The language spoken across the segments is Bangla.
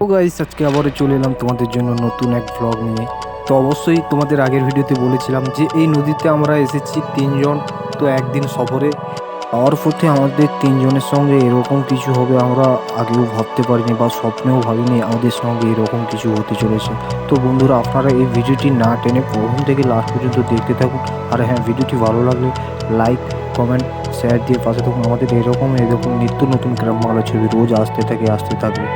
তো গাইস আজকে আবারও চলে এলাম তোমাদের জন্য নতুন এক ভ্লগ নিয়ে। তো অবশ্যই তোমাদের আগের ভিডিওতে বলেছিলাম যে এই নদীতে আমরা এসেছি তিনজন। তো একদিন সফরে পাওয়ার পথে আমাদের তিনজনের সঙ্গে এরকম কিছু হবে আমরা আগেও ভাবতে পারিনি বা স্বপ্নেও ভাবিনি আমাদের সঙ্গে এরকম কিছু হতে চলেছে। তো বন্ধুরা, আপনারা এই ভিডিওটি না টেনে প্রথম থেকে লাস্ট পর্যন্ত দেখতে থাকুন। আর হ্যাঁ, ভিডিওটি ভালো লাগলে লাইক, কমেন্ট, শেয়ার দিয়ে পাশে থাকুন। আমাদের এরকম নিত্য নতুন গ্রাম বাংলা ছবি রোজ আসতে থাকবে।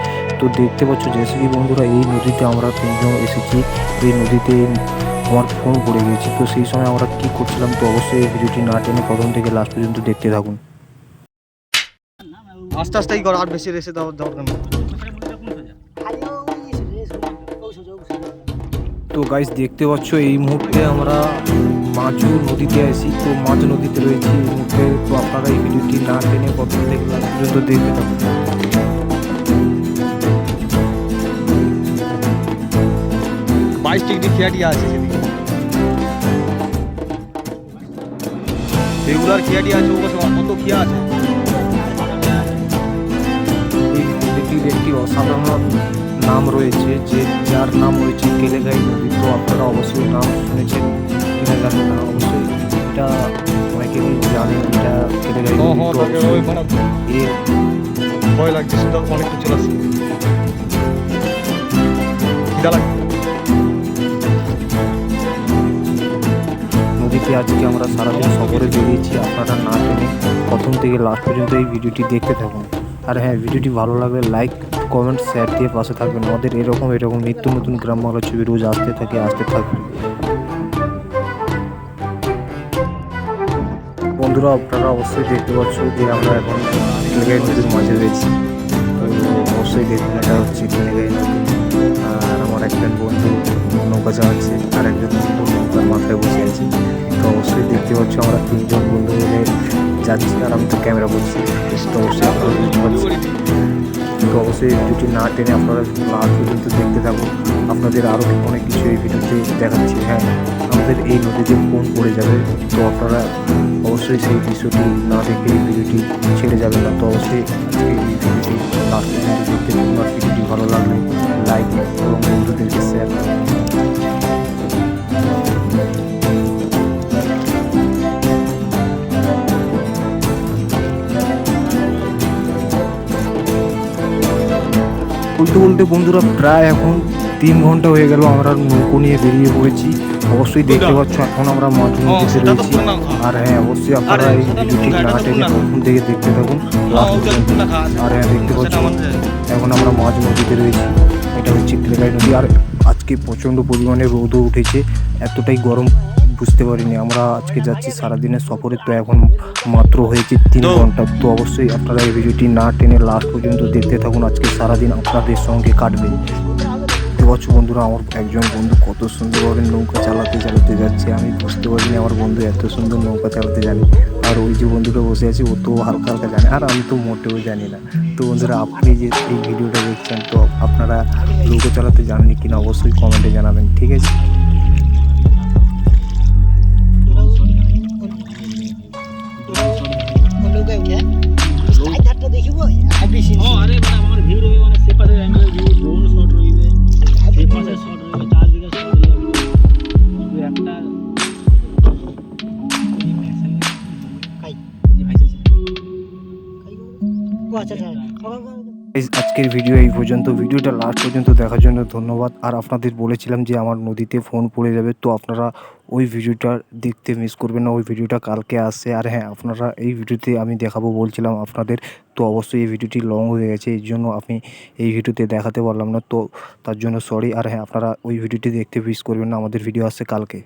তো দেখতে পাচ্ছ জেসিবি বন্ধুরা, এই নদীতে আমরা তিনজন এসেছি। এই নদীতে আমার ফোন পড়ে গিয়েছে। তো সেই সময় আমরা কী করছিলাম, তো অবশ্যই এই ভিডিওটি না টেনে প্রথম থেকে লাস্ট পর্যন্ত দেখতে থাকুন। আস্তে আস্তেই করো, আর বেশি রেসে দেওয়ার দরকার নেই। তো গাইস দেখতে পাচ্ছ এই মুহূর্তে আমরা মাঝু নদীতে আছি। তো মাঝ নদীতে রয়েছি এই মুহূর্তে। তো আপনারা এই ভিডিওটি না টেনে প্রথম থেকে লাস্ট পর্যন্ত দেখতে থাকুন। 22 ডিগ্রি খিয়াটিয়া আছে সেদিকে, রেগুলার খিয়াটিয়া আছে। ওর কত খিয়া আছে। এই নদীটির একটি অসাধারণ নাম রয়েছে, যার নাম রয়েছে কেলেঘাই নদী। তো আপনারা অবশ্যই নাম শুনেছেন কিনা জানেন না, অবশ্যই এটা অনেকে জানেন এটা কেলেঘাই নদী। তো এর ভয় লাগছে, সেটা অনেক কিছু চলে আসছে। খিদা লাগছে। নদীতে আজকে আমরা সারাদিন সফরে বেরিয়েছি। আপনারা না টেনে প্রথম থেকে লাস্ট পর্যন্ত এই ভিডিওটি দেখতে থাকুন। আর হ্যাঁ, ভিডিওটি ভালো লাগলে লাইক, কমেন্ট, শেয়ার দিয়ে পাশে থাকবেন। আমাদের এরকম নিত্য নতুন গ্রাম বাংলা ছবি রোজ আসতে থাকবে। বন্ধুরা, আপনারা অবশ্যই দেখতে পাচ্ছ যে আমরা এখন টিলেগাই নদীর মাঝে রয়েছি। তো অবশ্যই দেখুন, এটা হচ্ছে টিলেগাই নদী। আর আমার একজন বন্ধু নৌকা চালাচ্ছে, আর একজন বন্ধু নৌকার মাথায় বসে আছে। তো অবশ্যই দেখতে পাচ্ছ আমরা তিনজন বন্ধু মিলে যাচ্ছি, আর আমি তো ক্যামেরা করছি। তো অবশ্যই আপনারা বুঝতে পারছি। তো অবশ্যই এই ভিডিওটি না টেনে আপনারা লাস্ট পর্যন্ত দেখতে থাকুন। আপনাদের আরও অনেক কিছু এই ভিডিওতে দেখাচ্ছি। হ্যাঁ, আমাদের এই নদীতে ফোন পড়ে যাবে। তো আপনারা অবশ্যই সেই দৃশ্যটি না দেখে এই ভিডিওটি ছেড়ে যাবেন না। তো অবশ্যই আজকে এই ভিডিওটি লাস্ট পর্যন্ত দেখতে থাকুন। আর ভিডিওটি ভালো লাগলে লাইক এবং বন্ধুদেরকে শেয়ার করুন। বলতে বলতে বন্ধুরা প্রায় এখন 3 ঘন্টা হয়ে গেল আমরা নৌকো নিয়ে বেরিয়ে পড়েছি। অবশ্যই দেখতে পাচ্ছ এখন আমরা মাঝ নদীতে রয়েছি। আর হ্যাঁ, অবশ্যই আপনারা এই ভিডিওটি না টেনে প্রথম থেকে দেখতে থাকুন লাস্ট পর্যন্ত। আর হ্যাঁ, দেখতে পাচ্ছ এখন আমরা মাঝ নদীতে রয়েছি। এটা হচ্ছে টিলেগাই নদী। আর আজকে প্রচণ্ড পরিমাণে রোদও উঠেছে, এতটাই গরম বুঝতে পারিনি। আমরা আজকে যাচ্ছি সারাদিনের সফরে। তো এখন মাত্র হয়েছে 3 ঘন্টা। তো অবশ্যই আপনারা এই ভিডিওটি না টেনে লাস্ট পর্যন্ত দেখতে থাকুন। আজকে সারাদিন আপনাদের সঙ্গে কাটবে। দেখতে পাচ্ছ বন্ধুরা, আমার একজন বন্ধু কত সুন্দরভাবে নৌকা চালাতে যাচ্ছে। আমি বুঝতে পারিনি আমার বন্ধু এত সুন্দর নৌকা চালাতে জানে। আর ওই যে বন্ধুটা বসে আছে, ও তো হালকা হালকা জানে, আর আমি তো মোটেও জানি না। তো বন্ধুরা, আপনি যে এই ভিডিওটা দেখছেন, তো আপনারা নৌকা চালাতে জানেন কিনা অবশ্যই কমেন্টে জানাবেন, ঠিক আছে? আজকের ভিডিও এই পর্যন্ত। ভিডিওটা লাস্ট পর্যন্ত দেখার জন্য ধন্যবাদ। আর আপনাদের বলেছিলাম যে আমার নদীতে ফোন পড়ে যাবে, তো আপনারা ওই ভিডিওটা দেখতে মিস করবেন না। ওই ভিডিওটা কালকে আসছে। আর হ্যাঁ, আপনারা এই ভিডিওতে আমি দেখাবো বলছিলাম আপনাদের। তো অবশ্যই এই ভিডিওটি লং হয়ে গেছে, এই জন্য আমি এই ভিডিওতে দেখাতে পারলাম না। তো তার জন্য সরি। আর হ্যাঁ, আপনারা ওই ভিডিওটি দেখতে মিস করবেন না, আমাদের ভিডিও আসছে কালকে।